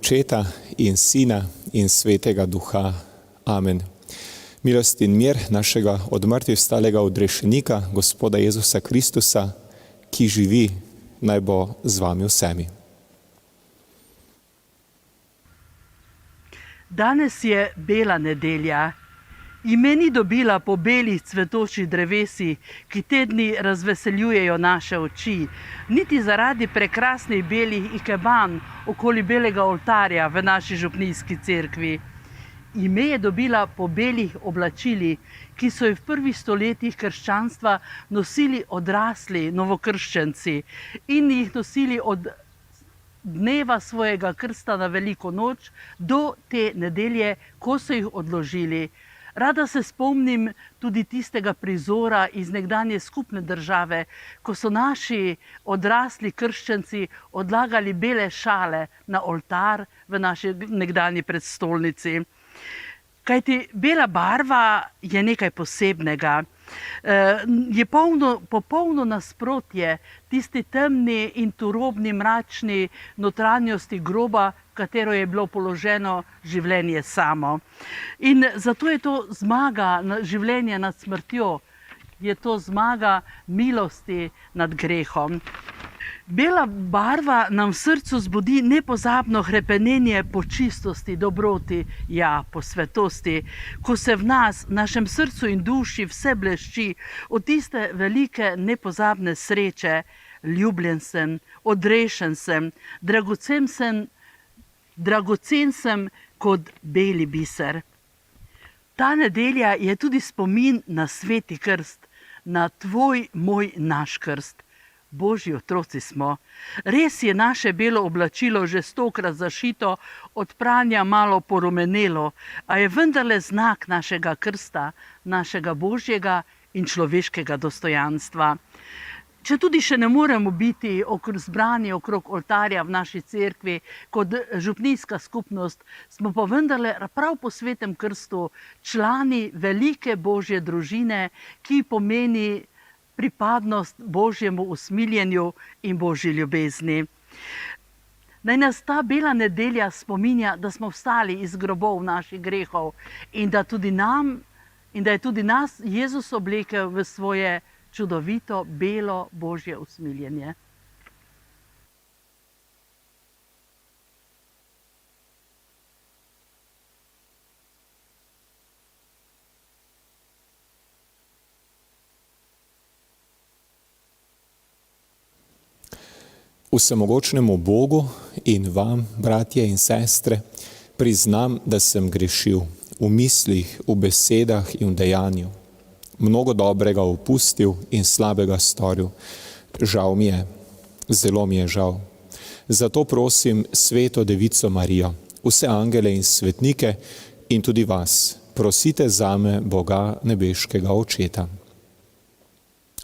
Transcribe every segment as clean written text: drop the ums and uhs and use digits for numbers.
Očeta in Sina in Svetega Duha. Amen. Milost in mir našega od mrtvih vstalega odrešenika, Gospoda Jezusa Kristusa, ki živi, naj bo z vami vsemi. Danes je bela nedelja. Ime ni dobila po belih cvetočih drevesi, ki te dni razveseljujejo naše oči, niti zaradi prekrasnih belih ikeban okoli belega oltarja v naši župnijski cerkvi. Ime je dobila po belih oblačilih, ki so jih v prvih stoletjih krščanstva nosili odrasli novokrščenci in jih nosili od dneva svojega krsta na veliko noč do te nedelje, ko so jih odložili. Rada se spomnim tudi tistega prizora iz nekdanje skupne države, ko so naši odrasli krščanci odlagali bele šale na oltar v naši nekdanji predstolnici. Kajti bela barva je nekaj posebnega. Je popolno nasprotje tisti temni in turobni mračni notranjosti groba, v katero je bilo položeno življenje samo. In zato je to zmaga življenja nad smrtjo, je to zmaga milosti nad grehom. Bela barva nam v srcu zbudi nepozabno hrepenenje po čistosti, dobroti, ja, po svetosti, ko se v nas, našem srcu in duši vse blešči od tiste velike nepozabne sreče. Ljubljen sem, odrešen sem, dragocen sem kot beli biser. Ta nedelja je tudi spomin na sveti krst, na tvoj, moj, naš krst. Božji otroci smo. Res je naše belo oblačilo že 100-krat zašito, od pranja malo porumenelo, a je vendarle znak našega krsta, našega božjega in človeškega dostojanstva. Če tudi še ne moremo biti zbrani okrog oltarja v naši cerkvi kot župnijska skupnost, smo pa vendarle prav po svetem krstu člani velike božje družine, ki pomeni pripadnost božjemu usmiljenju in božji ljubezni. Naj nas ta bela nedelja spominja, da smo vstali iz grobov naših grehov in da je tudi nas Jezus oblekel v svoje čudovito belo božje usmiljenje. Vsemogočnemu Bogu in vam, bratje in sestre, priznam, da sem grešil v mislih, v besedah in v dejanju. Mnogo dobrega opustil in slabega storil. Žal mi je, zelo mi je žal. Zato prosim Sveto Devico Marijo, vse angele in svetnike in tudi vas, prosite zame Boga nebeškega Očeta.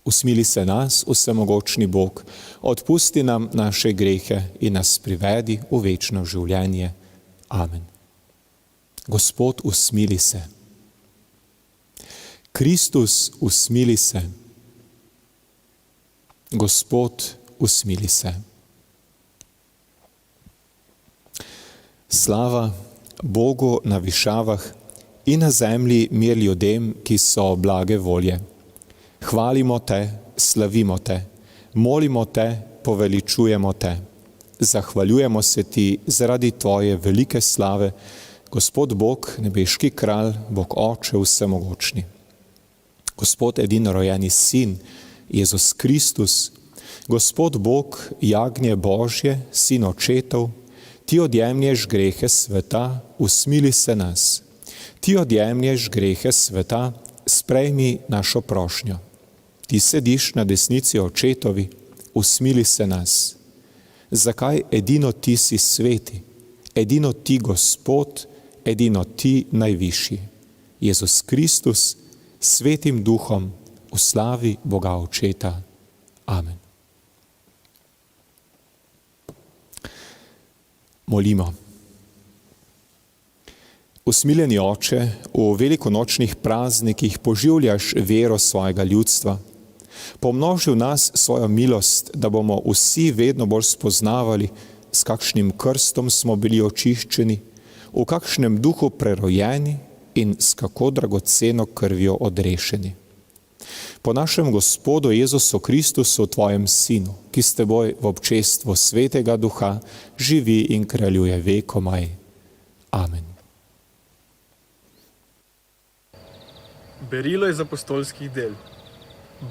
Usmili se nas, vsemogočni Bog, odpusti nam naše grehe in nas privedi v večno življenje. Amen. Gospod, usmili se. Kristus, usmili se. Gospod, usmili se. Slava Bogu na višavah in na zemlji mir ljudem, ki so blage volje. Hvalimo te, slavimo te, molimo te, poveličujemo te. Zahvaljujemo se ti zaradi tvoje velike slave, Gospod Bog, nebeški kralj, Bog Oče vsemogočni. Gospod edinorojenji Sin, Jezus Kristus, Gospod Bog, jagnje Božje, Sin Očetov, ti odjemlješ grehe sveta, usmili se nas. Ti odjemlješ grehe sveta, sprejmi našo prošnjo. Ti sediš na desnici Očetovi, usmili se nas. Zakaj edino ti si sveti, edino ti Gospod, edino ti najvišji. Jezus Kristus, Svetim Duhom, v slavi Boga Očeta. Amen. Molimo. Usmiljeni Oče, v velikonočnih praznikih poživljaš vero svojega ljudstva. Pomnoži v nas svojo milost, da bomo vsi vedno bolj spoznavali, s kakšnim krstom smo bili očiščeni, v kakšnem duhu prerojeni in s kako dragoceno krvjo odrešeni. Po našem Gospodu Jezusu Kristusu, tvojem Sinu, ki s teboj v občestvu Svetega Duha živi in kraljuje vekomaj. Amen. Berilo iz apostolskih del.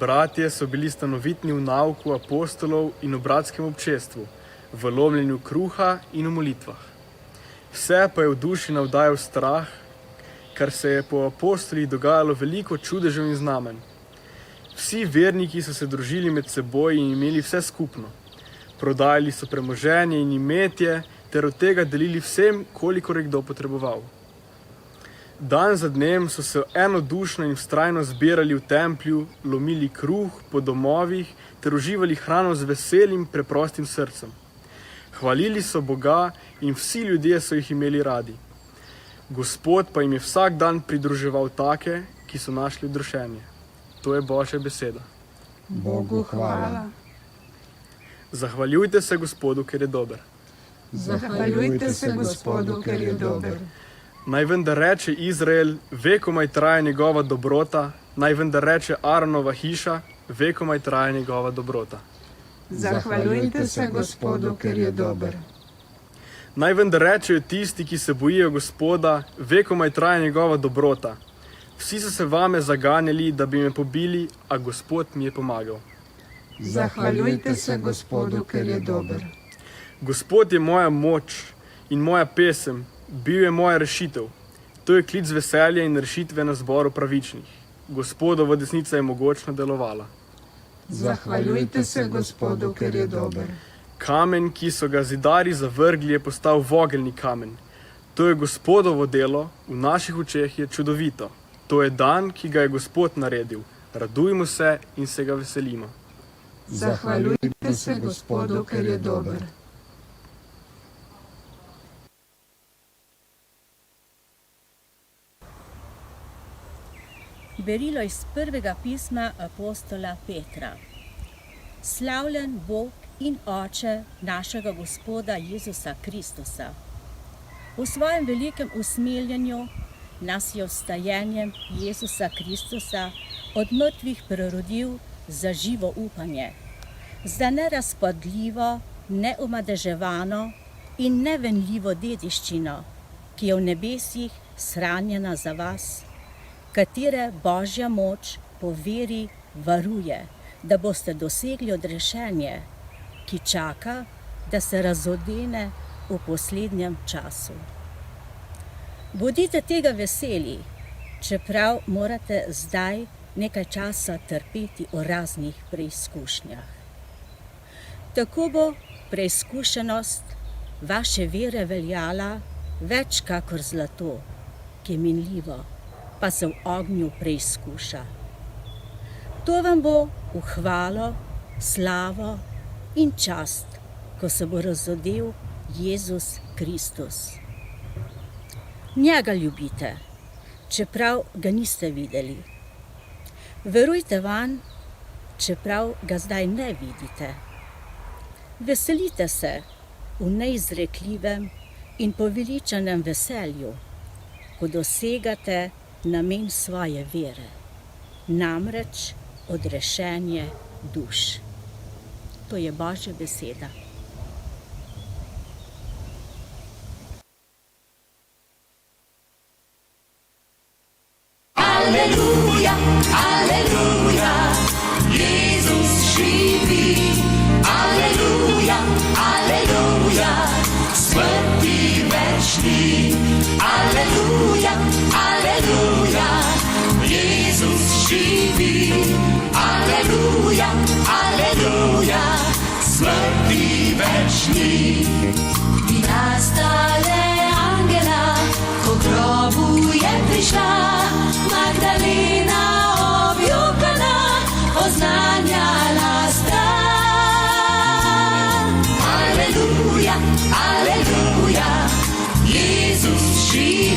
Bratje so bili stanovitni v nauku apostolov in v bratskem občestvu, v lomljenju kruha in v molitvah. Vse pa je v duši navdajal strah, ker se je po apostolih dogajalo veliko čudežev in znamen. Vsi verniki so se družili med seboj in imeli vse skupno. Prodajali so premoženje in imetje ter od tega delili vsem, kolikor je kdo potreboval. Dan za dnem so se enodušno in vztrajno zbirali v templju, lomili kruh po domovih ter uživali hrano z veselim, preprostim srcem. Hvalili so Boga in vsi ljudje so jih imeli radi. Gospod pa jim je vsak dan pridruževal take, ki so našli odrešenje. To je Božja beseda. Bogu hvala. Zahvaljujte se Gospodu, ker je dober. Zahvaljujte se Gospodu, ker je dober. Naj vendar reče Izrael, vekomaj traja njegova dobrota, naj vendar reče Aaronova hiša, vekomaj traja njegova dobrota. Zahvaljujte se Gospodu, ker je dober. Naj vendar rečejo tisti, ki se bojijo Gospoda, vekomaj traja njegova dobrota. Vsi so se vame zaganjali, da bi me pobili, a Gospod mi je pomagal. Zahvaljujte se Gospodu, ker je dober. Gospod je moja moč in moja pesem, bil je moja rešitev. To je klic veselja in rešitve na zboru pravičnih. Gospodova desnica je mogočno delovala. Zahvaljujte se Gospodu, ker je dober. Kamen, ki so ga zidarji zavrgli, je postal vogelni kamen. To je Gospodovo delo, v naših očeh je čudovito. To je dan, ki ga je Gospod naredil. Radujmo se in se ga veselimo. Zahvaljujte se Gospodu, ker je dober. Berilo iz prvega pisma apostola Petra. Slavljen Bog in Oče našega Gospoda Jezusa Kristusa. V svojem velikem usmiljenju nas je vstajenjem Jezusa Kristusa od mrtvih prerodil za živo upanje, za nerazpadljivo, neomadeževano in nevenljivo dediščino, ki je v nebesih shranjena za vas, katere Božja moč po veri varuje, da boste dosegli odrešenje, ki čaka, da se razodene v poslednjem času. Bodite tega veseli, čeprav morate zdaj nekaj časa trpeti v raznih preizkušnjah. Tako bo preizkušenost vaše vere veljala več kakor zlato, ki je minljivo, pa se v ognju preizkuša. To vam bo v hvalo, slavo in čast, ko se bo razodel Jezus Kristus. Njega ljubite, čeprav ga niste videli. Verujte vanj, čeprav ga zdaj ne vidite. Veselite se v neizrekljivem in poveličanem veselju, ko dosegate namen svoje vere, namreč odrešenje duš. To je Božja beseda. Aleluja, aleluja, Jezus živi. Aleluja, aleluja, smrti večni. Aleluja, aleluja, Jezus živi. Aleluja, aleluja, smrti večni. I nastale angela, ko grobu je prišla, Magdalena objokana, oznanjala stran. Aleluja, aleluja, Jezus živi.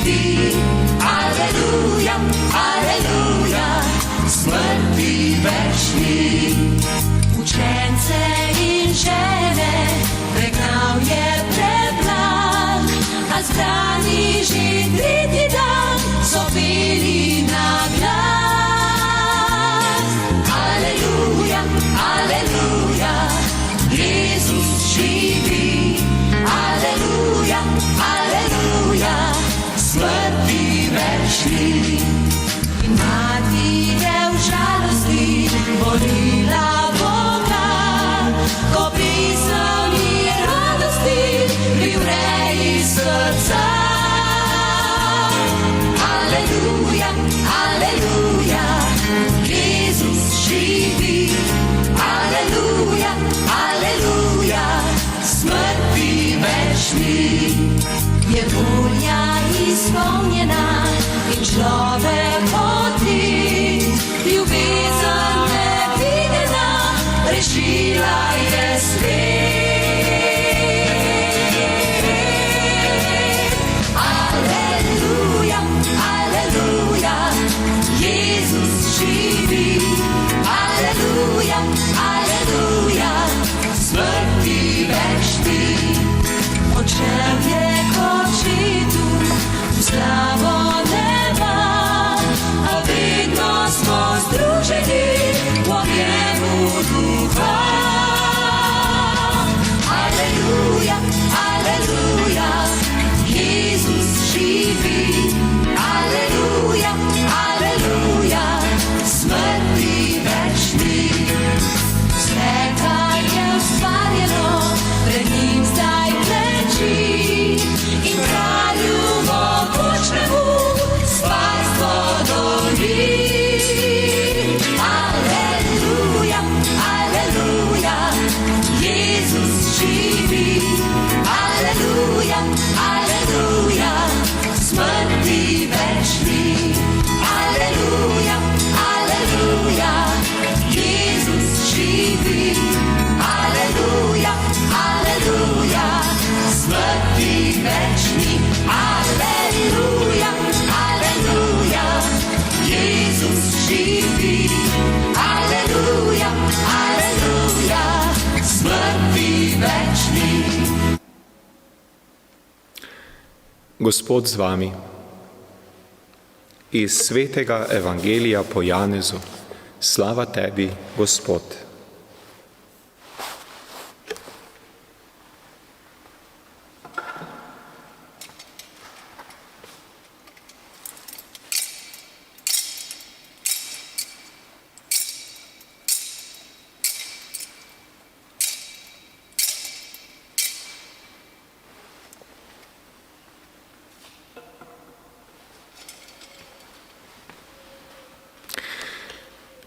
smrti večni. In mati je v žalosti molila Boga, ko pisal mi radosti pri vreji srca. Aleluja, aleluja, Jezus živi. Aleluja, aleluja, smrti večni. Je volja izpolnjena in človek hoti, ljubezen nevidena, rešila je svet. Aleluja, aleluja, Jezus živi. Aleluja, aleluja, smrti večni. Odšel je k očitu v slavo neba, a vedno smo združeni v objemu duha. Aleluja, aleluja, Jezus živi. Aleluja, aleluja, smrti večni. Vse, kar je ustvarjeno, pred njim zdaj kleči in kralju mogočnemu spasstvo doli. Aleluja, aleluja, Jezus živi. Aleluja, aleluja, smrti večni. Aleluja, aleluja, Jezus živi. Aleluja, aleluja, smrti večni. Aleluja, aleluja, Jezus živi. Aleluja, aleluja, smrti večni. Gospod z vami. Iz svetega evangelija po Janezu. Slava tebi, Gospod.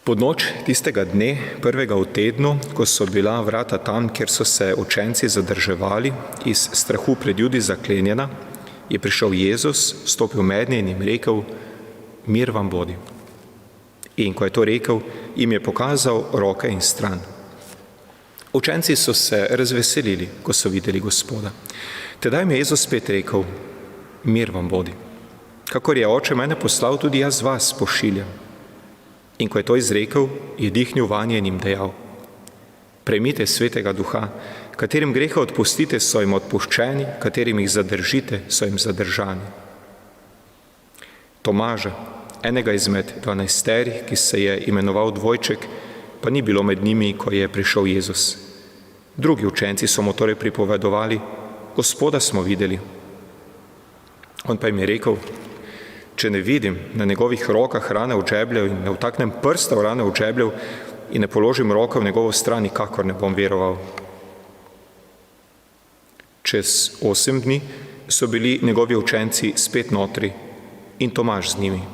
Pod noč tistega dne, prvega v tednu, ko so bila vrata tam, kjer so se učenci zadrževali, iz strahu pred Judi zaklenjena, je prišel Jezus, stopil mednje in jim rekel: mir vam bodi. In ko je to rekel, jim je pokazal roke in stran. Učenci so se razveselili, ko so videli Gospoda. Tedaj jim je Jezus spet rekel: mir vam bodi. Kakor je Oče mene poslal, tudi jaz vas pošiljam. In ko je to izrekel, je dihnil vanje in jim dejal: prejmite svetega duha, katerim greha odpustite, so jim odpuščeni, katerim jih zadržite, so jim zadržani. Tomaža, enega izmed 12, ki se je imenoval Dvojček, pa ni bilo med njimi, ko je prišel Jezus. Drugi učenci so mu torej pripovedovali: Gospoda smo videli. On pa jim je rekel: če ne vidim na njegovih rokah rane v žebljev in ne vtaknem prsta v rane v žebljev in ne položim roke v njegovo stran, nikakor ne bom veroval. Čez 8 dni so bili njegovi učenci spet notri in Tomaž z njimi.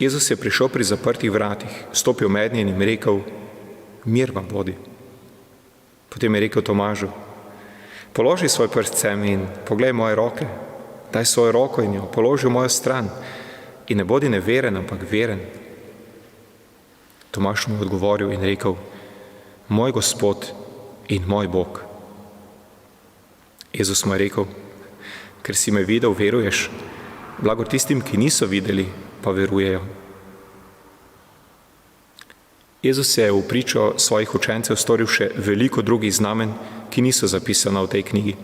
Jezus je prišel pri zaprtih vratih, stopil mednje in jim rekel: mir vam bodi. Potem je rekel Tomažu: položi svoj prst sem in poglej moje roke. Daj svojo roko in jo položi v mojo stran in ne bodi neveren, ampak veren. Tomaž mu je odgovoril in rekel: moj Gospod in moj Bog. Jezus mu je rekel: ker si me videl, veruješ, blagor tistim, ki niso videli, pa verujejo. Jezus je v pričo svojih učencev storil še veliko drugih znamen, ki niso zapisana v tej knjigi.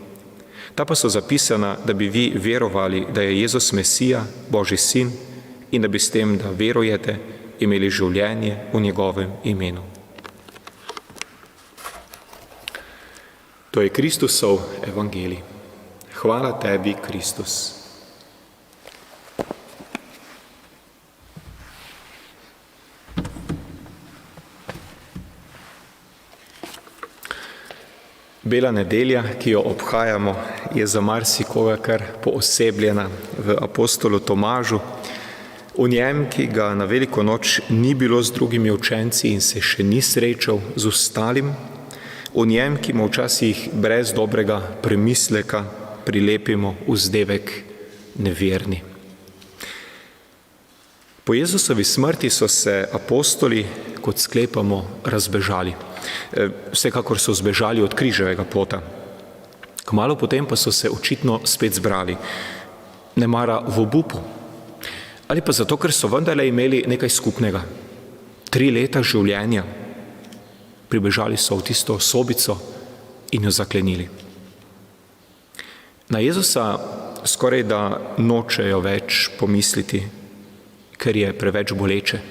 Ta pa so zapisana, da bi vi verovali, da je Jezus Mesija, Božji sin, in da bi s tem, da verujete, imeli življenje v njegovem imenu. To je Kristusov evangelij. Hvala tebi, Kristus. Bela nedelja, ki jo obhajamo, je za marsikoga kar poosebljena v apostolu Tomažu, v njem, ki ga na veliko noč ni bilo z drugimi učenci in se še ni srečal z ostalim, v njem, ki mu včasih brez dobrega premisleka prilepimo vzdevek neverni. Po Jezusovi smrti so se apostoli, kot sklepamo, razbežali. Vsekakor so zbežali od križevega pota. Kmalu potem pa so se očitno spet zbrali, nemara v obupu. Ali pa zato, ker so vendarle imeli nekaj skupnega. 3 leta življenja. Pribežali so v tisto sobico in jo zaklenili. Na Jezusa skoraj da nočejo več pomisliti, ker je preveč boleče.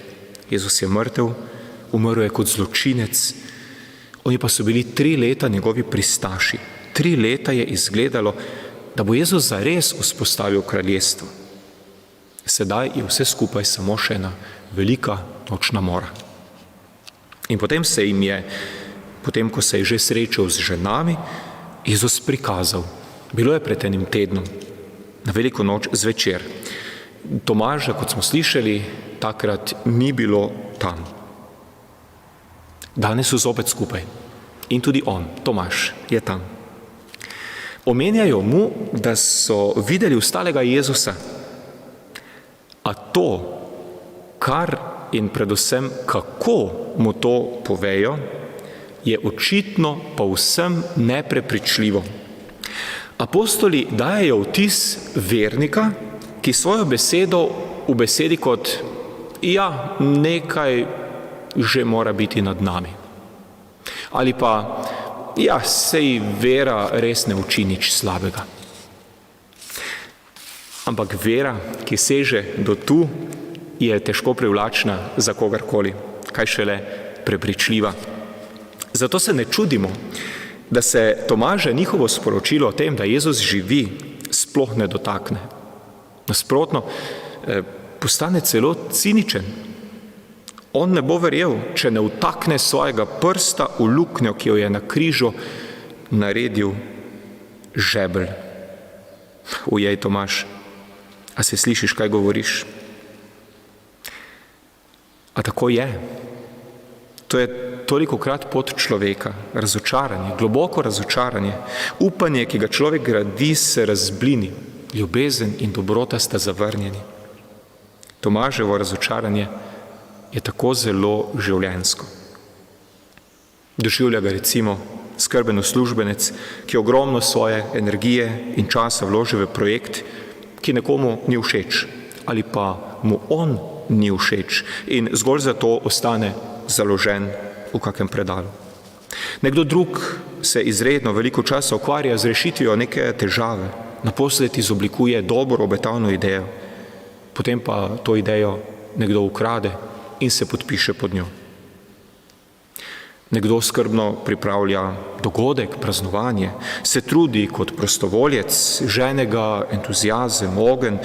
Jezus je mrtev, umrl je kot zločinec, oni pa so bili 3 leta njegovi pristaši. 3 leta je izgledalo, da bo Jezus zares vzpostavil kraljestvo. Sedaj je vse skupaj samo še ena velika nočna mora. In potem se jim je, potem ko se je že srečal z ženami, Jezus prikazal. Bilo je pred enim tednom, na veliko noč zvečer. Tomaža, kot smo slišali, takrat ni bilo tam. Danes so zopet skupaj. In tudi on, Tomaž, je tam. Omenjajo mu, da so videli vstalega Jezusa. A to, kar in predvsem kako mu to povejo, je očitno povsem neprepričljivo. Apostoli dajejo vtis vernika, ki svojo besedo ubesedi kot nekaj že mora biti nad nami. Ali pa sej vera res ne uči nič slabega. Ampak vera, ki seže do tu, je težko privlačna za kogarkoli, kaj šele prepričljiva. Zato se ne čudimo, da se Tomaža njihovo sporočilo o tem, da Jezus živi, sploh ne dotakne. Nasprotno, postane celo ciničen. On ne bo verjel, če ne vtakne svojega prsta v luknjo, ki jo je na križu naredil žebelj. Ujej, Tomaž, a se slišiš, kaj govoriš? A tako je. To je tolikokrat pot človeka, razočaranje, globoko razočaranje, upanje, ki ga človek gradi, se razblini, ljubezen in dobrota sta zavrnjeni. Tomaževo razočaranje je tako zelo življenjsko. Doživlja ga recimo skrben uslužbenec, ki ogromno svoje energije in časa vloži v projekt, ki nekomu ni všeč, ali pa mu on ni všeč in zgolj zato ostane založen v kakem predalu. Nekdo drug se izredno veliko časa ukvarja z rešitvijo neke težave, naposled izoblikuje dobro obetavno idejo, potem pa to idejo nekdo ukrade in se podpiše pod njo. Nekdo skrbno pripravlja dogodek, praznovanje, se trudi kot prostovoljec, žene ga entuziazem, ogenj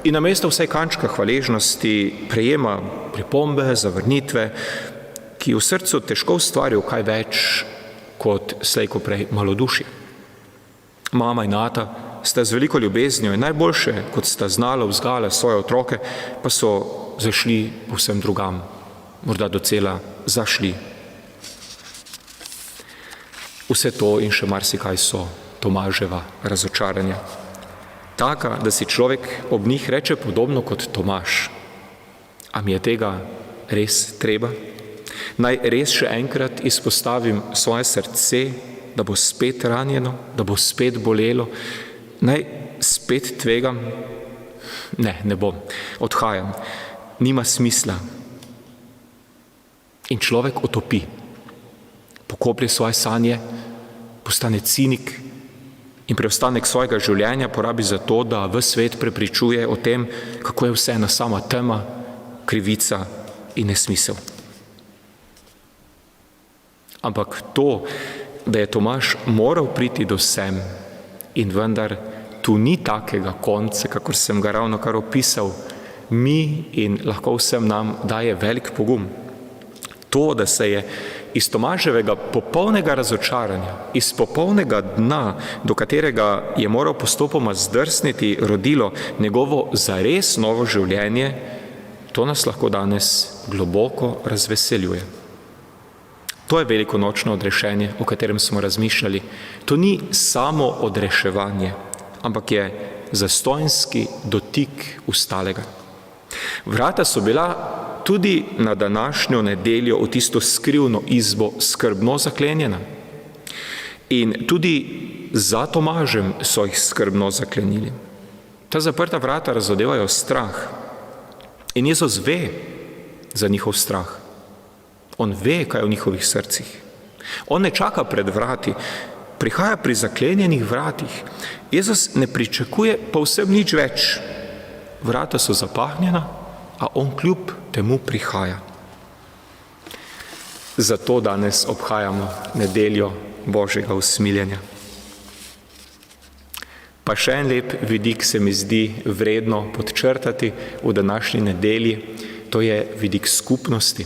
in namesto vsaj kančka hvaležnosti prejema pripombe, zavrnitve, ki v srcu težko ustvarijo kaj več kot slej ko prej malodušje. Mama in ata sta z veliko ljubeznijo in najboljše, kot sta znala vzgajala svoje otroke, pa so zašli povsem drugam, morda docela zašli. Vse to in še marsikaj so Tomaževa razočaranja. Taka, da si človek ob njih reče podobno kot Tomaž. A mi je tega res treba? Naj res še enkrat izpostavim svoje srce, da bo spet ranjeno, da bo spet bolelo? Naj spet tvegam? Ne bom. Odhajam. Nima smisla. In človek otopi. Pokoplje svoje sanje, postane cinik in preostanek svojega življenja porabi za to, da ves svet prepričuje o tem, kako je vse ena sama tema, krivica in nesmisel. Ampak to, da je Tomaž moral priti do sem in vendar tu ni takega konca, kakor sem ga ravnokar opisal, mi in lahko vsem nam daje velik pogum. To, da se je iz Tomaževega popolnega razočaranja, iz popolnega dna, do katerega je moral postopoma zdrsniti, rodilo njegovo zares novo življenje, to nas lahko danes globoko razveseljuje. To je velikonočno odrešenje, o katerem smo razmišljali. To ni samo odreševanje, ampak je zastonjski dotik ustalega. Vrata so bila tudi na današnjo nedeljo v tisto skrivno izbo skrbno zaklenjena. In tudi za Tomažem so jih skrbno zaklenili. Ta zaprta vrata razodevajo strah. In Jezus ve za njihov strah. On ve, kaj je v njihovih srcih. On ne čaka pred vrati, prihaja pri zaklenjenih vratih. Jezus ne pričakuje povsem nič več. Vrata so zapahnjena, a on kljub temu prihaja. Zato danes obhajamo nedeljo Božjega usmiljenja. Pa še en lep vidik se mi zdi vredno podčrtati v današnji nedelji, to je vidik skupnosti.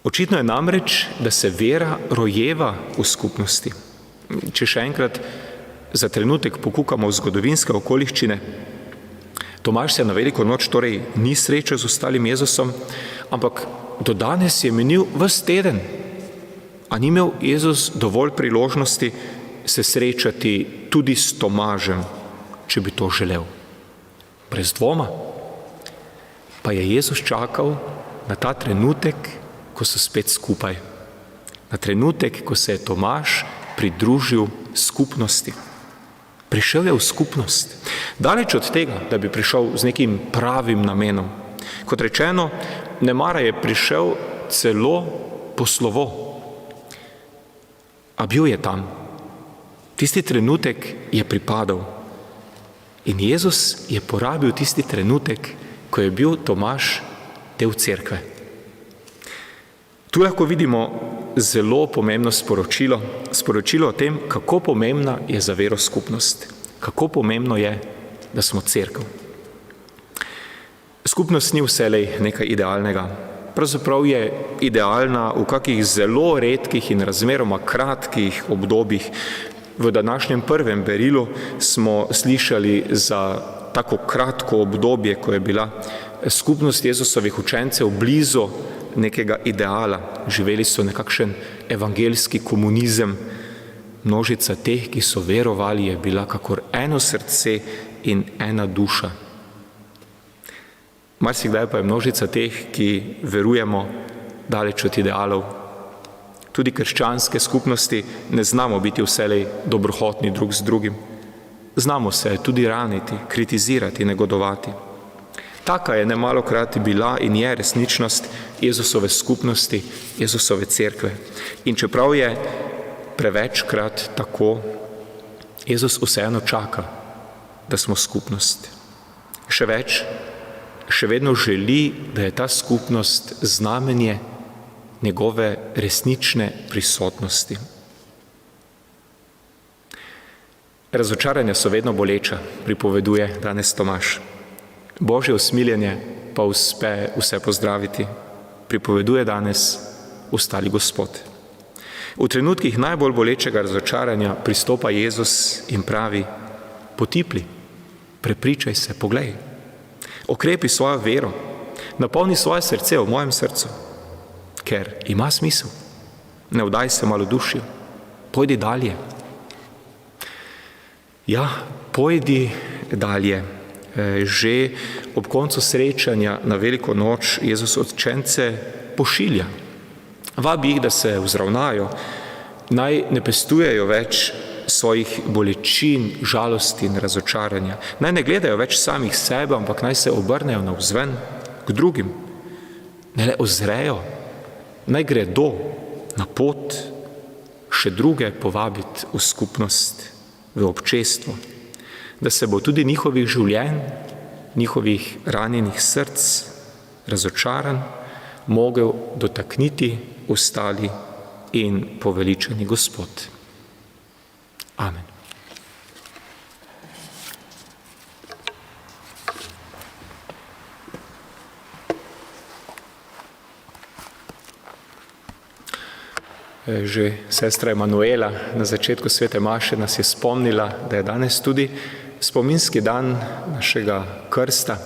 Očitno je namreč, da se vera rojeva v skupnosti. Če še enkrat za trenutek pokukamo v zgodovinske okoliščine, Tomaž se na veliko noč torej ni srečal z ostalim Jezusom, ampak do danes je minil ves teden. A ni imel Jezus dovolj priložnosti se srečati tudi s Tomažem, če bi to želel? Brez dvoma. Pa je Jezus čakal na ta trenutek, ko so spet skupaj. Na trenutek, ko se je Tomaž pridružil skupnosti. Prišel je v skupnost. Daleč od tega, da bi prišel z nekim pravim namenom. Kot rečeno, nemara je prišel celo po slovo. A bil je tam. Tisti trenutek je pripadal. In Jezus je porabil tisti trenutek, ko je bil Tomaž del cerkve. Tu lahko vidimo zelo pomembno sporočilo o tem, kako pomembna je za vero skupnost. Kako pomembno je, da smo cerkev. Skupnost ni vselej nekaj idealnega. Pravzaprav je idealna v kakih zelo redkih in razmeroma kratkih obdobjih. V današnjem prvem berilu smo slišali za tako kratko obdobje, ko je bila skupnost Jezusovih učencev blizu nekega ideala. Živeli so nekakšen evangeljski komunizem. Množica teh, ki so verovali, je bila kakor eno srce in ena duša. Marsikdaj pa je množica teh, ki verujemo, daleč od idealov. Tudi krščanske skupnosti ne znamo biti vselej dobrohotni drug z drugim. Znamo se tudi raniti, kritizirati, negodovati. Taka je nemalokrat bila in je resničnost Jezusove skupnosti, Jezusove cerkve. In čeprav je prevečkrat tako, Jezus vseeno čaka, da smo skupnost. Še več, še vedno želi, da je ta skupnost znamenje njegove resnične prisotnosti. Razočaranja so vedno boleča, pripoveduje danes Tomaž. Božje usmiljenje pa uspe vse pozdraviti, pripoveduje danes ostali Gospod. V trenutkih najbolj bolečega razočaranja pristopa Jezus in pravi: potipli, prepričaj se, poglej, okrepi svojo vero, napolni svoje srce v mojem srcu, ker ima smisel. Ne vdaj se malodušju, pojdi dalje. Ja, pojdi dalje. Že ob koncu srečanja na veliko noč Jezus učence pošilja. Vabi jih, da se vzravnajo, naj ne pestujejo več svojih bolečin, žalosti in razočaranja. Naj ne gledajo več samih sebe, ampak naj se obrnejo navzven k drugim. Ne le ozrejo, naj gredo na pot še druge povabiti v skupnost, v občestvo, da se bo tudi njihovih življenj, njihovih ranjenih src, razočaran, mogel dotakniti ostali in poveličani Gospod. Amen. Že sestra Emanuela na začetku svete maše nas je spomnila, da je danes tudi spominski dan našega krsta.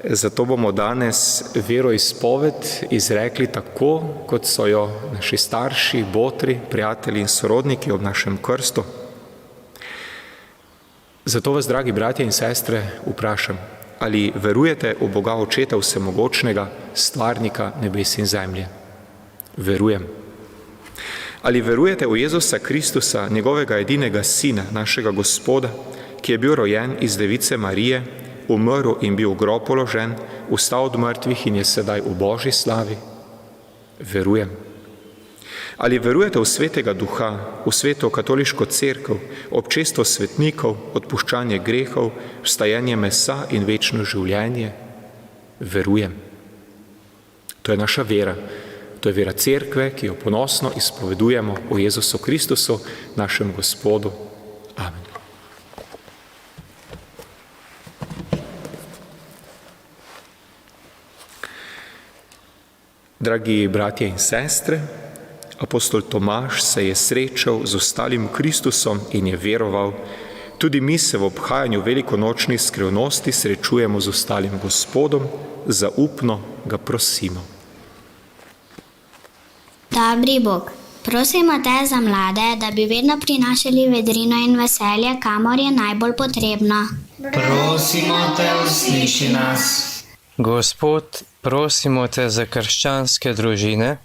Zato bomo danes veroizpoved izrekli tako, kot so jo naši starši, botri, prijatelji in sorodniki ob našem krstu. Zato vas, dragi bratje in sestre, vprašam, ali verujete v Boga Očeta Vsemogočnega, stvarnika nebes in zemlje? Verujem. Ali verujete v Jezusa Kristusa, njegovega edinega sina, našega Gospoda, ki je bil rojen iz device Marije, umrl in bil v grob položen, vstal od mrtvih in je sedaj v Božji slavi? Verujem. Ali verujete v Svetega Duha, v Sveto katoliško cerkev, občestvo svetnikov, odpuščanje grehov, vstajenje mesa in večno življenje? Verujem. To je naša vera. To je vera cerkve, ki jo ponosno izpovedujemo o Jezusu Kristusu, našem Gospodu. Amen. Dragi bratje in sestre, apostol Tomaž se je srečal z ostalim Kristusom in je veroval. Tudi mi se v obhajanju velikonočnih skrivnosti srečujemo z ostalim Gospodom, zaupno ga prosimo. Dobri Bog, prosimo te za mlade, da bi vedno prinašali vedrino in veselje, kamor je najbolj potrebno. Prosimo te, usliši nas. Gospod, prosimo te za krščanske družine,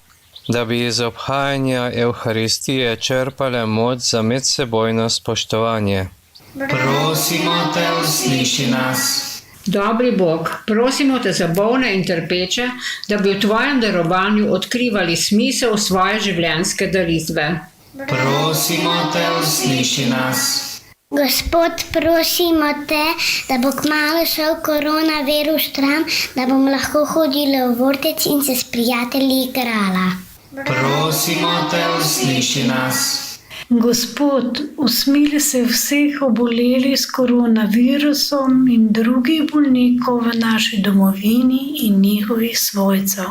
da bi iz obhajanja Evharistije črpale moč za medsebojno spoštovanje. Prosimo te, usliši nas. Dobri Bog, prosimo te za bolne in trpeče, da bi v tvojem darovanju odkrivali smisel svoje življenjske daritve. Prosimo te, usliši nas. Gospod, prosimo te, da bo kmalu šel koronavirus stran, da bomo lahko hodili v vrtec in se s prijatelji igrala. Prosimo te, usliši nas. Gospod, usmili se vseh obolelih s koronavirusom in drugih bolnikov v naši domovini in njihovih svojcev.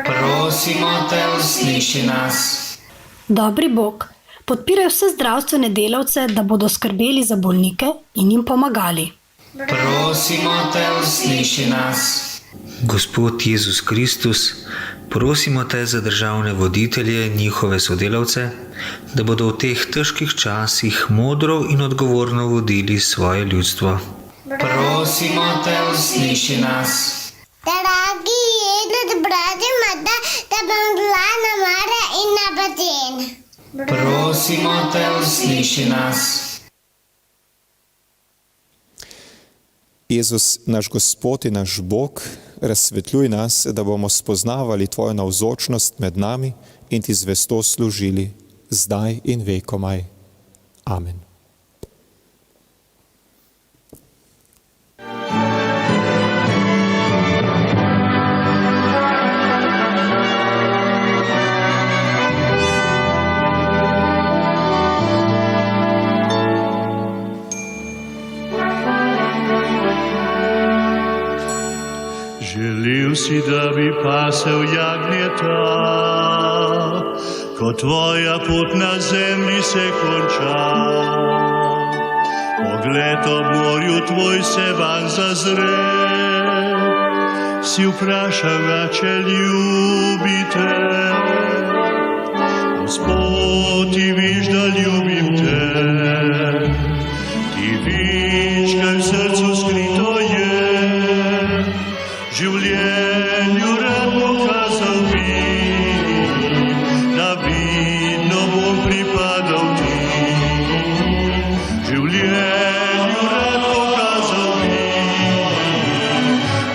Prosimo te, usliši nas. Dobri Bog, podpiraj vse zdravstvene delavce, da bodo skrbeli za bolnike in jim pomagali. Prosimo te, usliši nas. Gospod Jezus Kristus, prosimo te za državne voditelje in njihove sodelavce, da bodo v teh težkih časih modro in odgovorno vodili svoje ljudstvo. Prosimo te, usliši nas. Dragi Jezus, bratje, da bom bila na more in na bazen. Prosimo te, usliši nas. Jezus, naš Gospod in naš Bog, razsvetljuj nas, da bomo spoznavali tvojo navzočnost med nami in ti zvesto služili, zdaj in vekomaj. Amen. Želel si, da bi pasel jagnjeta, ko tvoja pot na zemlji se konča. Pogled ob morju tvoj se van zazre, si vprašal ga, če ljubite. Gospod, ti viš, da ljubim te, ti viš, kaj v srcu skrito je. Življenju rad pokazal bi, da vidno bom pripadal ti. Življenju rad pokazal bi,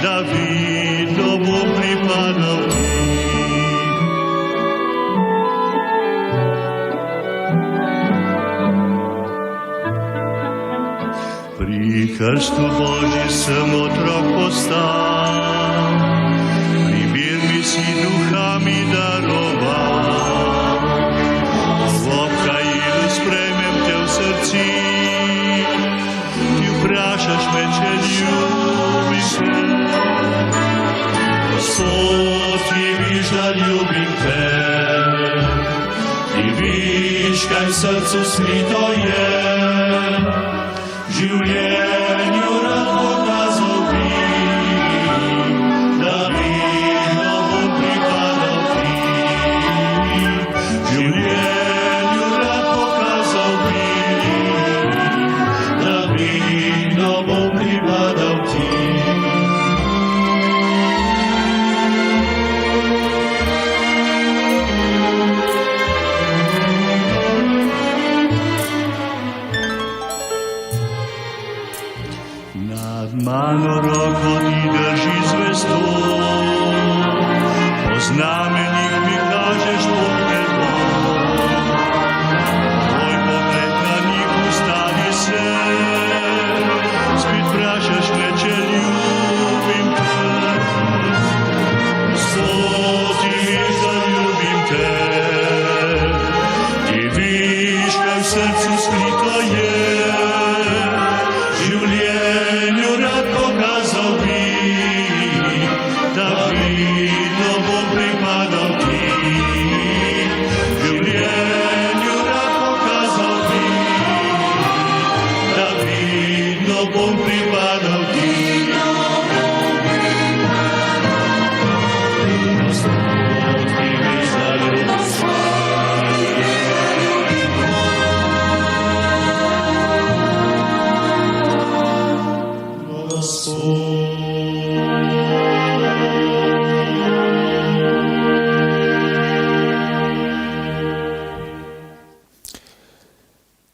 da vidno bom pripadal ti. Pri krstu Božji sem otrok postal, si duha mi daroval. V obhajilu sprejmem te v srci, ti vprašaš me, če ljubiš me. Gospod, ti viš, da ljubim te, ti viškaj srcu smito je, življenju rad pokazal bi, da vedno bom pripadal ti. Življenju rad pokazal bi, da vedno bom pripadal ti. Mano roko ti drži zvesto, po znamenjih mi kažeš pot nebo. Tvoj pogled na njih ustavi se, spet vprašaš me, če ljubim te. Gospod, ti veš, da ljubim te, ti veš, kaj v srcu skrito je. Življenju rad pokazal bi, da vedno bom pripadal ti. Življenju rad pokazal bi, da vedno bom pripadal ti. Gospod, ti veš, da ljubim te.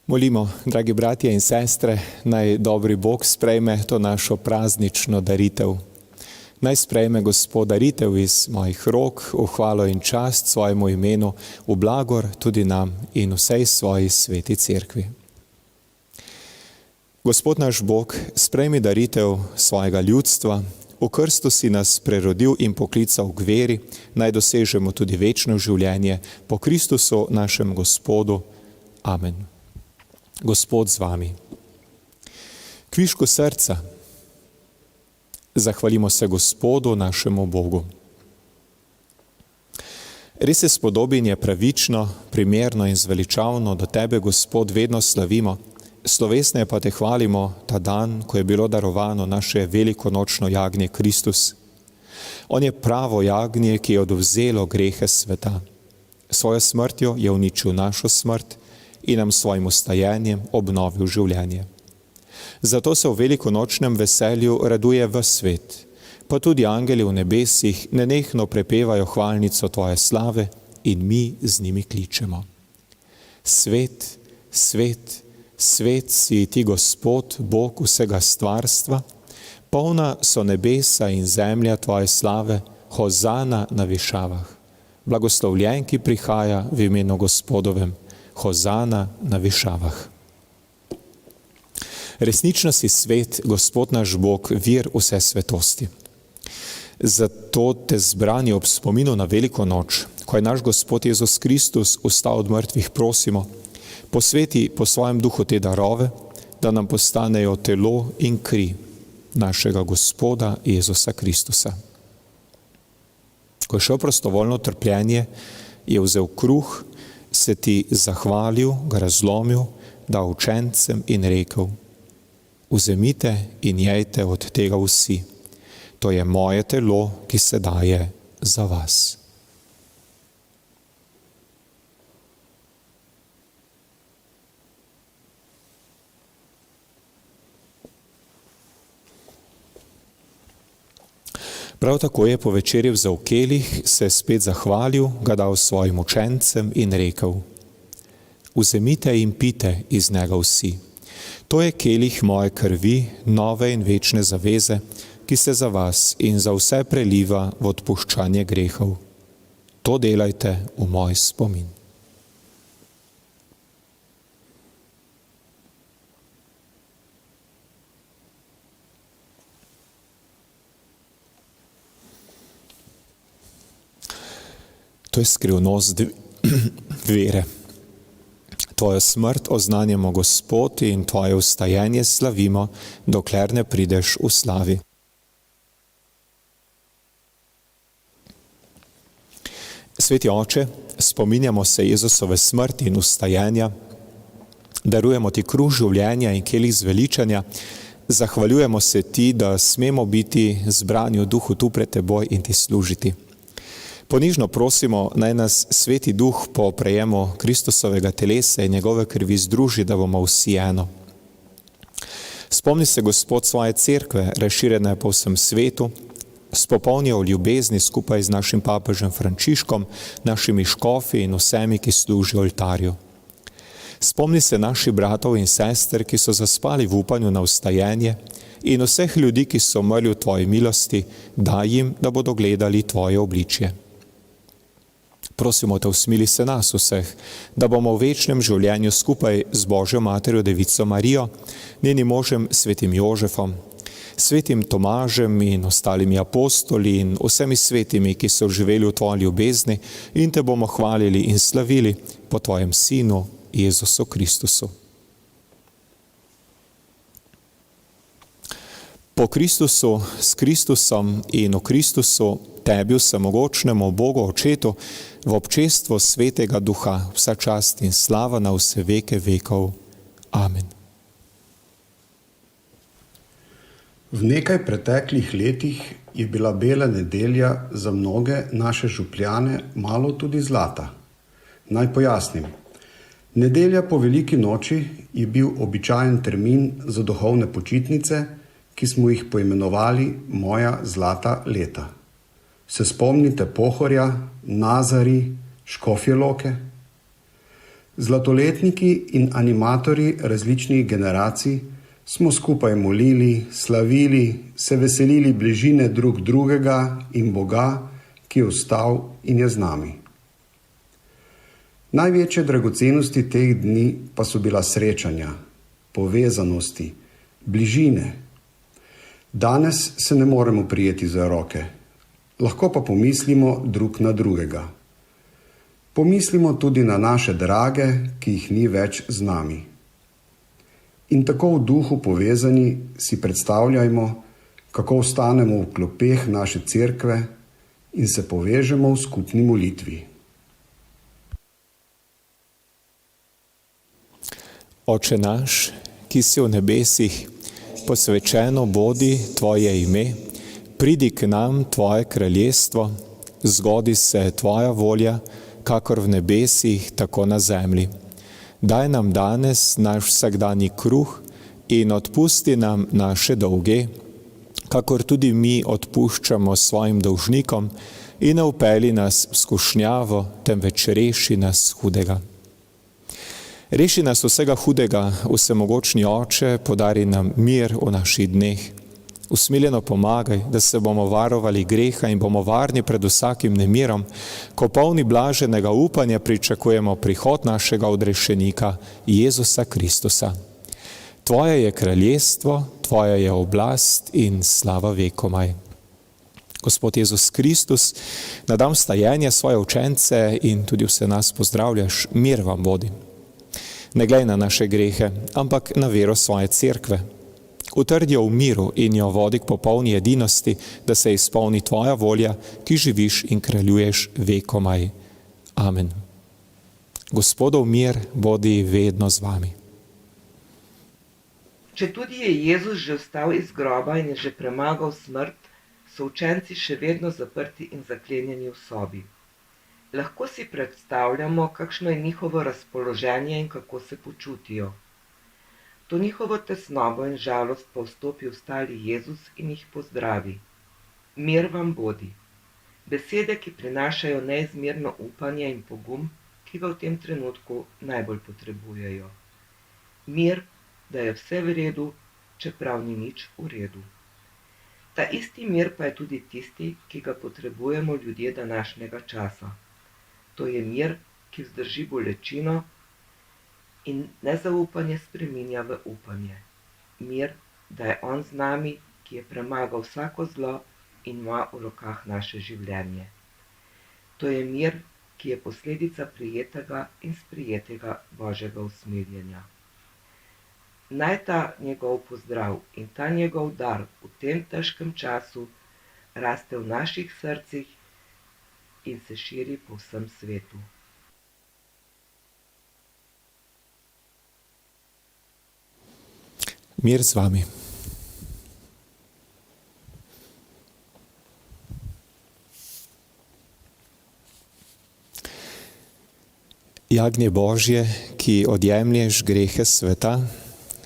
Molimo, dragi bratje in sestre, naj dobri Bog sprejme to našo praznično daritev. Naj sprejme Gospod daritev iz mojih rok v hvalo in čast svojemu imenu, v blagor tudi nam in vsej svoji sveti cerkvi. Gospod naš Bog, sprejmi daritev svojega ljudstva, v krstu si nas prerodil in poklical k veri, naj dosežemo tudi večno življenje po Kristusu našem Gospodu. Amen. Gospod z vami. Kvišku srca, zahvalimo se Gospodu našemu Bogu. Res je spodobin je pravično, primerno in zveličavno, da tebe, Gospod, vedno slavimo. Slovesneje pa te hvalimo ta dan, ko je bilo darovano naše velikonočno jagnje Kristus. On je pravo jagnje, ki je odvzelo grehe sveta. Svojo smrtjo je uničil našo smrt in nam svojim ustajenjem obnovil življenje. Zato se v velikonočnem veselju raduje ves svet, pa tudi angeli v nebesih nenehno prepevajo hvalnico tvoje slave in mi z njimi kličemo. Svet, svet, svet si ti, Gospod, Bog vsega stvarstva, polna so nebesa in zemlja tvoje slave, hozana na višavah. Blagoslovljen, ki prihaja v imenu Gospodovem, hozana na višavah. Resnično si svet, Gospod naš Bog, vir vse svetosti. Zato te zbrani ob spominu na veliko noč, ko je naš Gospod Jezus Kristus vstal od mrtvih, prosimo, posveti po svojem duhu te darove, da nam postanejo telo in kri našega Gospoda Jezusa Kristusa. Ko je šel prostovoljno trpljenje, je vzel kruh, se ti zahvalil, ga razlomil, dal učencem in rekel: vzemite in jejte od tega vsi. To je moje telo, ki se daje za vas. Prav tako je po večerji vzel kelih, se spet zahvalil, ga dal svojim učencem in rekel: vzemite in pite iz njega vsi. To je kelih moje krvi, nove in večne zaveze, ki se za vas in za vse preliva v odpuščanje grehov. To delajte v moj spomin. To je skrivnost vere. Tvojo smrt oznanjamo, Gospod, in tvoje vstajenje slavimo, dokler ne prideš v slavi. Sveti Oče, spominjamo se Jezusove smrti in vstajenja, darujemo ti kruh življenja in kelih zveličanja, zahvaljujemo se ti, da smemo biti zbrani v duhu tu pred teboj in ti služiti. Ponižno prosimo, naj nas Sveti Duh po prejemu Kristusovega telesa in njegove krvi združi, da bomo vsi eno. Spomni se, Gospod, svoje cerkve, razširjene po vsem svetu, spopolni v ljubezni skupaj z našim papežem Frančiškom, našimi škofi in vsemi, ki služijo oltarju. Spomni se naših bratov in sester, ki so zaspali v upanju na vstajenje, in vseh ljudi, ki so umrli v tvoji milosti, daj jim, da bodo gledali tvoje obličje. Prosimo te, usmili se nas vseh, da bomo v večnem življenju skupaj z Božjo materjo Devico Marijo, njenim možem svetim Jožefom, svetim Tomažem in ostalimi apostoli in vsemi svetimi, ki so živeli v tvoji ljubezni, in te bomo hvalili in slavili po tvojem Sinu Jezusu Kristusu. Po Kristusu, s Kristusom in v Kristusu, tebi vsemogočnemu Bogu Očetu, v občestvu Svetega Duha, vsa čast in slava na vse veke vekov. Amen. V nekaj preteklih letih je bila Bela nedelja za mnoge naše župljane malo tudi zlata. Naj pojasnim. Nedelja po veliki noči je bil običajen termin za duhovne počitnice, ki smo jih poimenovali Moja zlata leta. Se spomnite Pohorja, Nazari, Škofje Loke? Zlatoletniki in animatorji različnih generacij smo skupaj molili, slavili, se veselili bližine drug drugega in Boga, ki je vstal in je z nami. Največje dragocenosti teh dni pa so bila srečanja, povezanosti, bližine. Danes se ne moremo prijeti za roke, lahko pa pomislimo drug na drugega. Pomislimo tudi na naše drage, ki jih ni več z nami. In tako v duhu povezani si predstavljajmo, kako ostanemo v klopeh naše cerkve in se povežemo v skupni molitvi. Oče naš, ki si v nebesih, posvečeno bodi tvoje ime, pridi k nam tvoje kraljestvo, zgodi se tvoja volja, kakor v nebesih, tako na zemlji. Daj nam danes naš vsakdanji kruh in odpusti nam naše dolge, kakor tudi mi odpuščamo svojim dolžnikom, in ne vpelji nas v skušnjavo, temveč reši nas hudega. Reši nas vsega hudega, vsemogočni Oče, podari nam mir v naših dneh. Usmiljeno pomagaj, da se bomo varovali greha in bomo varni pred vsakim nemirom, ko polni blaženega upanja pričakujemo prihod našega odrešenika, Jezusa Kristusa. Tvoje je kraljestvo, tvoja je oblast in slava vekomaj. Gospod Jezus Kristus, na dan vstajenja svoje učence in tudi vse nas pozdravljaš, mir vam vodi. Ne glej na naše grehe, ampak na vero svoje cerkve. Utrdi jo v miru in jo vodi k popolni edinosti, da se izpolni tvoja volja, ki živiš in kraljuješ vekomaj. Amen. Gospodov mir bodi vedno z vami. Četudi je Jezus že vstal iz groba in je že premagal smrt, so učenci še vedno zaprti in zaklenjeni v sobi. Lahko si predstavljamo, kakšno je njihovo razpoloženje in kako se počutijo. To njihovo tesnobo in žalost pa vstopi vstali Jezus in jih pozdravi. Mir vam bodi. Besede, ki prinašajo neizmerno upanje in pogum, ki ga v tem trenutku najbolj potrebujejo. Mir, da je vse v redu, čeprav ni nič v redu. Ta isti mir pa je tudi tisti, ki ga potrebujemo ljudje današnjega časa. To je mir, ki vzdrži bolečino in nezaupanje spreminja v upanje. Mir, da je on z nami, ki je premagal vsako zlo in ima v rokah naše življenje. To je mir, ki je posledica prijetega in sprijetega Božjega usmiljenja. Naj ta njegov pozdrav in ta njegov dar v tem težkem času raste v naših srcih in se širi po vsem svetu. Mir z vami. Jagnje Božje, ki odjemlješ grehe sveta,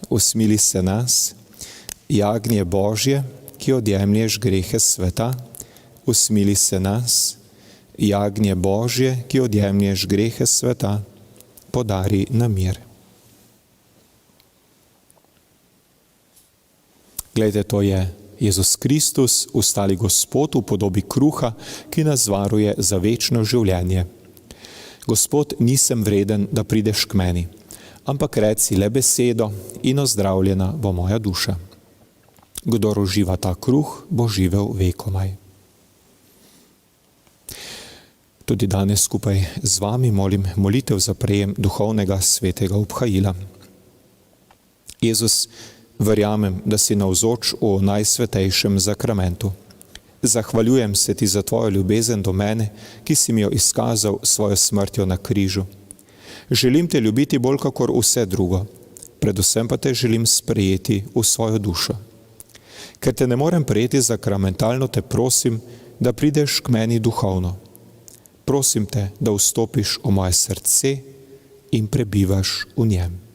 usmili se nas. Jagnje Božje, ki odjemlješ grehe sveta, usmili se nas. Jagnje Božje, ki odjemlješ grehe sveta, podari nam mir. Glejte, to je Jezus Kristus, ustali Gospod v podobi kruha, ki nas varuje za večno življenje. Gospod, nisem vreden, da prideš k meni, ampak reci le besedo in ozdravljena bo moja duša. Kdor uživa ta kruh, bo živel vekomaj. Tudi danes skupaj z vami molim molitev za prejem duhovnega svetega obhajila. Jezus, verjamem, da si navzoč v najsvetejšem zakramentu. Zahvaljujem se ti za tvojo ljubezen do mene, ki si mi jo izkazal svojo smrtjo na križu. Želim te ljubiti bolj kakor vse drugo, predvsem pa te želim sprejeti v svojo dušo. Ker te ne morem prejeti zakramentalno, te prosim, da prideš k meni duhovno. Prosim te, da vstopiš v moje srce in prebivaš v njem.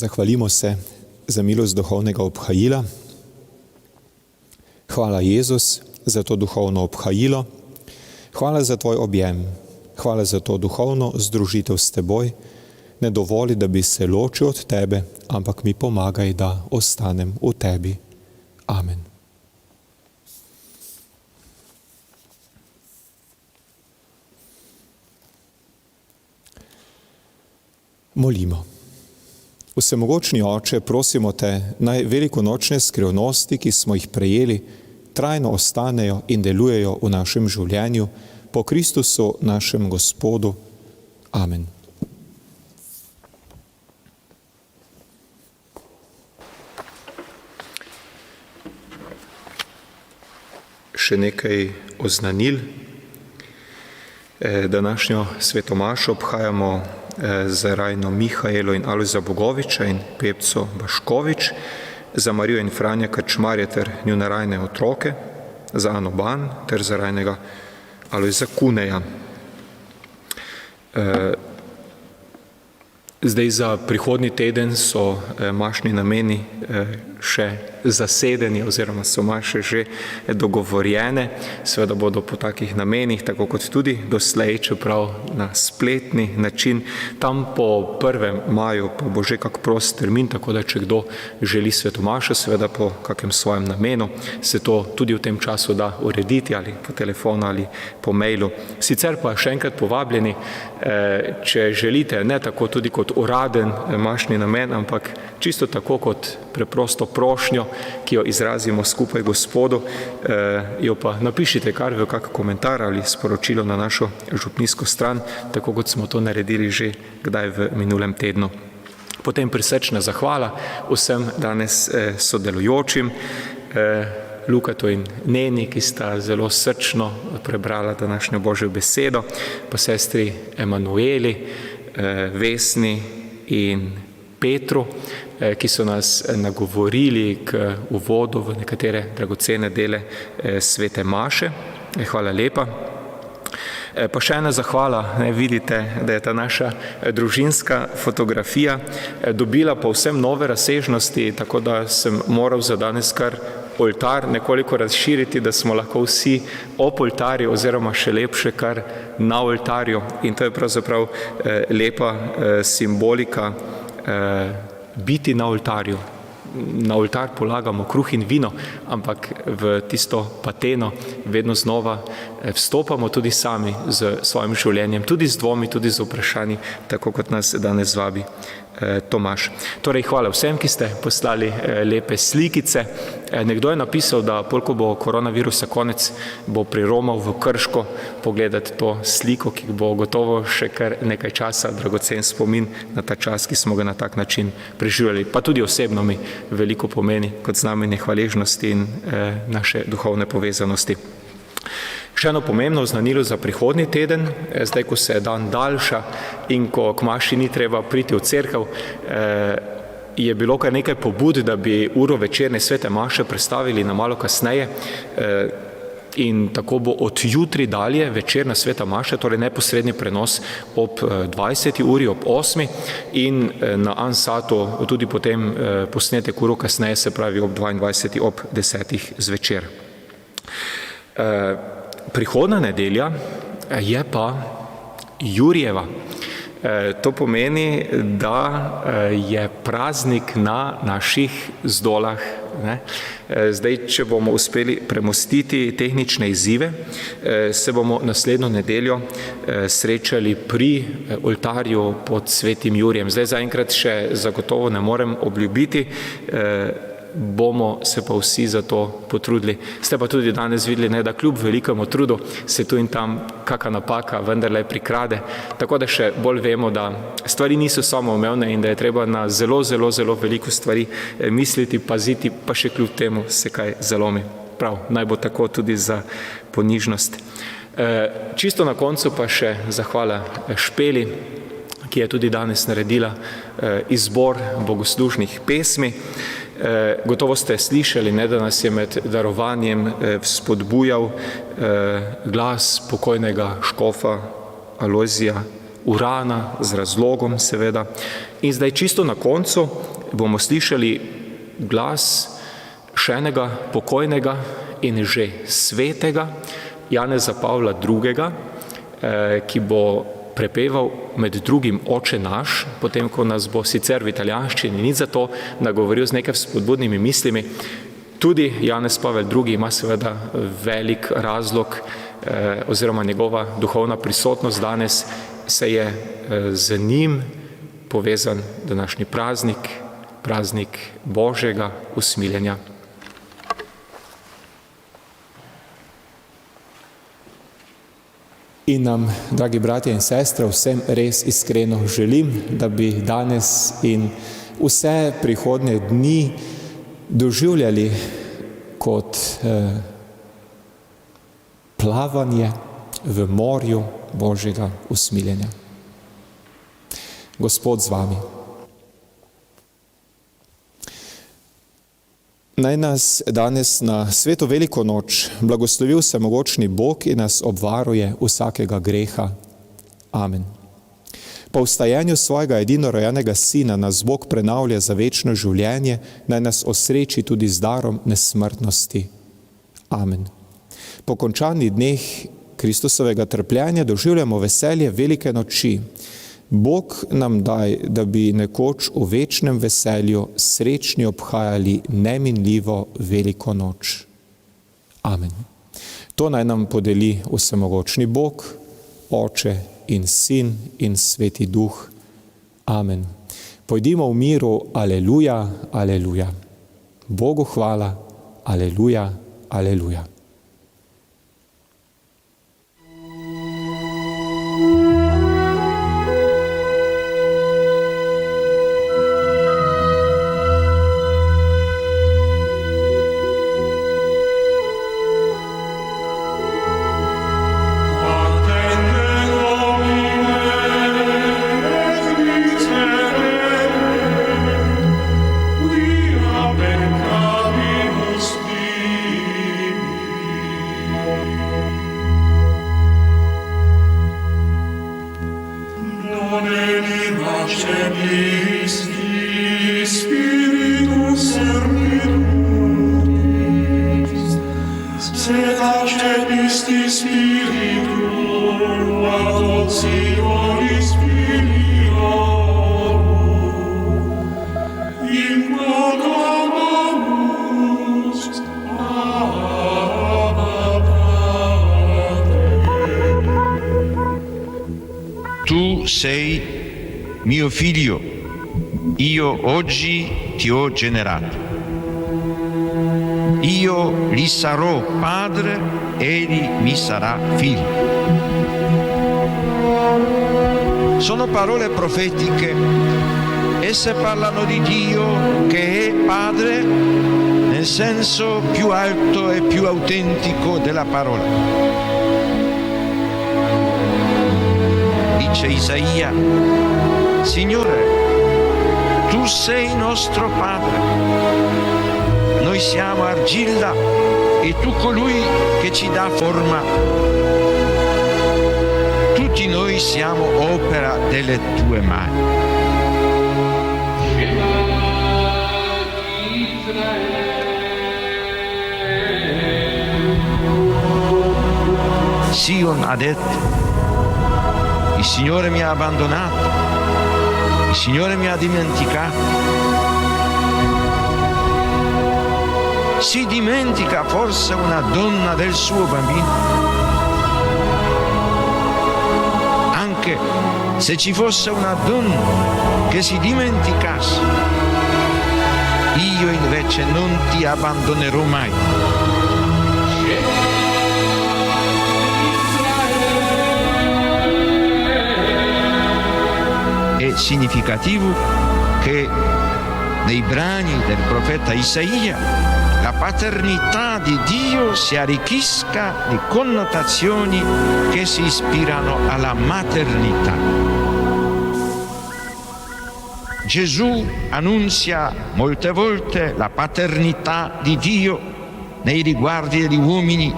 Zahvalimo se za milost duhovnega obhajila. Hvala Jezus za to duhovno obhajilo. Hvala za tvoj objem. Hvala za to duhovno združitev s teboj, Ne dovoli, da bi se ločil od tebe, ampak mi pomagaj, da ostanem v tebi. Amen. Molimo. Vsemogočni Oče, prosimo te, naj velikonočne skrivnosti, ki smo jih prejeli, trajno ostanejo in delujejo v našem življenju, po Kristusu našem Gospodu. Amen. Še nekaj oznanil. Današnjo svetomašo obhajamo za Rajno Mihaelo in Alojza Bogoviča in Pepco Baškovič, za Marijo in Franja Krčmarja ter njune rajne otroke, za Ano Ban ter za rajnega Alojza Kuneja. Zdaj za prihodnji teden so mašni nameni še zasedeni oziroma so maše že dogovorjene. Seveda bodo po takih namenih, tako kot tudi doslej, čeprav na spletni način. Tam po 1. maju pa bo že kak prost termin, tako da če kdo želi svetomašo, seveda po kakem svojem namenu, se to tudi v tem času da urediti ali po telefonu ali po mailu. Sicer pa še enkrat povabljeni, če želite, ne tako tudi kot uraden mašni namen, ampak čisto tako kot preprosto prošnjo, ki jo izrazimo skupaj Gospodu, jo pa napišite kar v kak komentar ali sporočilo na našo župnijsko stran, tako kot smo to naredili že kdaj v minulem tednu. Potem prisrčna zahvala vsem danes sodelujočim, Lukatu in Neni, ki sta zelo srčno prebrala današnjo Božjo besedo, pa sestri Emanueli, Vesni in Petru, ki so nas nagovorili k uvodu v nekatere dragocene dele svete maše. Hvala lepa. Pa še ena zahvala, vidite, da je ta naša družinska fotografija dobila povsem nove razsežnosti, tako da sem moral za danes kar oltar nekoliko razširiti, da smo lahko vsi ob oltarju oziroma še lepše kar na oltarju. In to je pravzaprav lepa simbolika biti na oltarju. Na oltar polagamo kruh in vino, ampak v tisto pateno vedno znova vstopamo tudi sami z svojim življenjem, tudi z dvomi, tudi z vprašanji, tako kot nas danes vabi Tomaž. Torej, hvala vsem, ki ste poslali lepe slikice. Nekdo je napisal, da ko bo koronavirusa konec, bo priromal v Krško pogledati to sliko, ki bo gotovo še kar nekaj časa dragocen spomin na ta čas, ki smo ga na tak način preživljali. Pa tudi osebno mi veliko pomeni kot znamenje hvaležnosti in naše duhovne povezanosti. Še eno pomembno oznanilo za prihodnji teden, zdaj, ko se dan daljša in ko k maši ni treba priti v cerkev, je bilo kar nekaj pobud, da bi uro večerne svete maše prestavili na malo kasneje, in tako bo od jutri dalje večerna sveta maša, torej neposredni prenos ob 20. uri, ob 8. in na Ansatu tudi potem posnetek uro kasneje, se pravi ob 22. ob 10. zvečer. Prihodna nedelja je pa Jurijeva. To pomeni, da je praznik na naših zdolah. Zdaj, če bomo uspeli premostiti tehnične izzive, se bomo naslednjo nedeljo srečali pri oltarju pod svetim Jurijem. Zdaj zaenkrat še zagotovo ne morem obljubiti, bomo se pa vsi za to potrudili. Ste pa tudi danes videli, da kljub velikemu trudu se tu in tam kaka napaka vendarle prikrade, tako da še bolj vemo, da stvari niso samoumevne in da je treba na zelo, zelo, zelo veliko stvari misliti, paziti, pa še kljub temu se kaj zalomi. Prav, naj bo tako tudi za ponižnost. Čisto na koncu pa še zahvala Špeli, ki je tudi danes naredila izbor bogoslužnih pesmi. Gotovo ste slišali, da nas je med darovanjem vzpodbujal glas pokojnega škofa Alojzija Urana, z razlogom seveda. In zdaj čisto na koncu bomo slišali glas še enega pokojnega in že svetega Janeza Pavla II., ki bo prepeval med drugim Oče naš, potem ko nas bo sicer v italijanščini ni zato nagovoril z nekaj spodbudnimi mislimi. Tudi Janez Pavel II. Ima seveda velik razlog oziroma njegova duhovna prisotnost danes se je z njim povezan današnji praznik, praznik Božjega usmiljenja. In nam, dragi bratje in sestre, vsem res iskreno želim, da bi danes in vse prihodnje dni doživljali kot plavanje v morju Božjega usmiljenja. Gospod z vami. Naj nas danes na sveto veliko noč blagoslovi vsemogočni Bog in nas obvaruje vsakega greha. Amen. Po vstajenju svojega edinorojenega Sina nas Bog prenavlja za večno življenje, naj nas osreči tudi z darom nesmrtnosti. Amen. Po končanih dneh Kristusovega trpljenja doživljamo veselje velike noči. Bog nam daj, da bi nekoč v večnem veselju srečni obhajali neminljivo veliko noč. Amen. To naj nam podeli vsemogočni Bog, Oče in Sin in Sveti Duh. Amen. Pojdimo v miru, aleluja, aleluja. Bogu hvala, aleluja, aleluja. Tu sei mio figlio, io oggi ti ho generato. Io gli sarò padre, egli mi sarà figlio. Sono parole profetiche, esse parlano di Dio che è padre nel senso più alto e più autentico della parola. Dice Isaia, Signore, tu sei nostro Padre, noi siamo argilla e tu colui che ci dà forma. Tutti noi siamo opera delle tue mani. Sion ha detto, il Signore mi ha abbandonato, il Signore mi ha dimenticato. Si dimentica forse una donna del suo bambino? Anche se ci fosse una donna che si dimenticasse, io invece non ti abbandonerò mai. È significativo che nei brani del profeta Isaia la paternità di Dio si arricchisca di connotazioni che si ispirano alla maternità. Gesù annunzia molte volte la paternità di Dio nei riguardi degli uomini,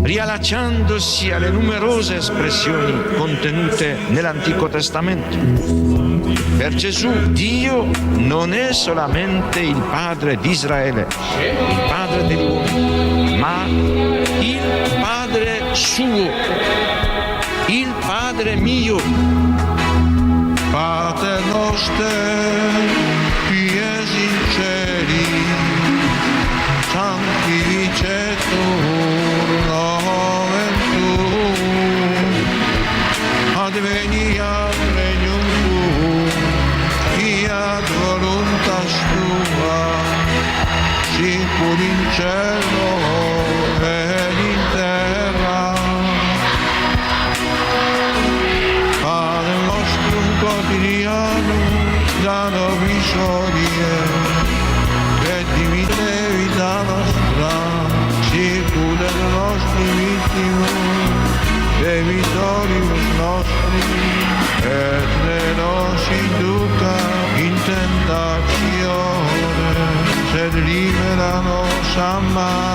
riallacciandosi alle numerose espressioni contenute nell'Antico Testamento. Per Gesù Dio non è solamente il Padre di Israele, il Padre degli uomini, ma il Padre suo, il Padre Padre mio, Pater noster, qui es in celi, sanctificetur nomen tuum, adveniat regnum tuum, fiat voluntas tua, sicur in cielo ed in terra. Padre nostrum quotidianum da nobis hodie, et dimitte vita nostra, sicur et nostri vittimus, debitoribus nostri, et ne nos induca in tentatione, sed libera nos a male.